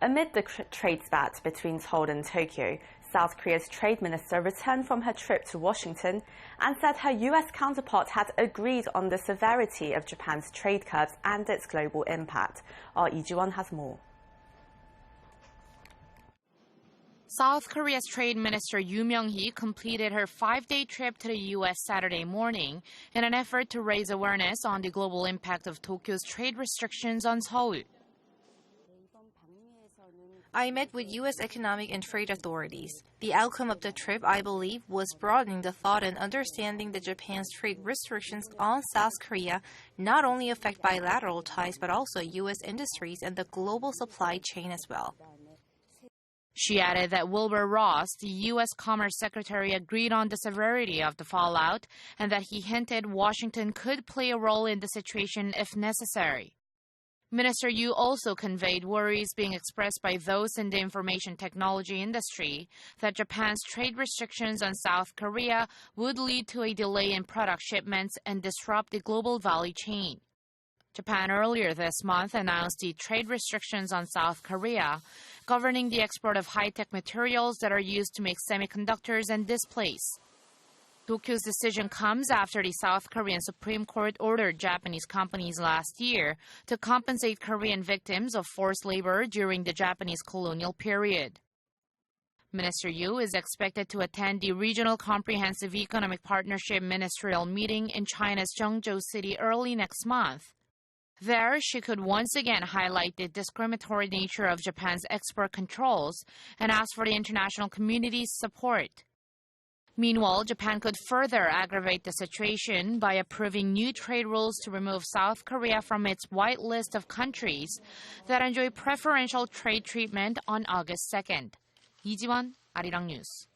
Amid the trade spat between Seoul and Tokyo, South Korea's trade minister returned from her trip to Washington and said her U.S. counterpart had agreed on the severity of Japan's trade curbs and its global impact. Our Lee Ji-won has more. South Korea's Trade Minister Yoo Myung-hee completed her 5-day trip to the U.S. Saturday morning in an effort to raise awareness on the global impact of Tokyo's trade restrictions on Seoul. I met with U.S. economic and trade authorities. The outcome of the trip, I believe, was broadening the thought and understanding that Japan's trade restrictions on South Korea not only affect bilateral ties but also U.S. industries and the global supply chain as well. She added that Wilbur Ross, the U.S. Commerce Secretary, agreed on the severity of the fallout and that he hinted Washington could play a role in the situation if necessary. Minister Yoo also conveyed worries being expressed by those in the information technology industry that Japan's trade restrictions on South Korea would lead to a delay in product shipments and disrupt the global value chain. Japan earlier this month announced the trade restrictions on South Korea, governing the export of high-tech materials that are used to make semiconductors and displays. Tokyo's decision comes after the South Korean Supreme Court ordered Japanese companies last year to compensate Korean victims of forced labor during the Japanese colonial period. Minister Yoo is expected to attend the Regional Comprehensive Economic Partnership Ministerial meeting in China's Zhengzhou city early next month. There, she could once again highlight the discriminatory nature of Japan's export controls and ask for the international community's support. Meanwhile, Japan could further aggravate the situation by approving new trade rules to remove South Korea from its white list of countries that enjoy preferential trade treatment on August 2nd. Lee Ji-won, Arirang News.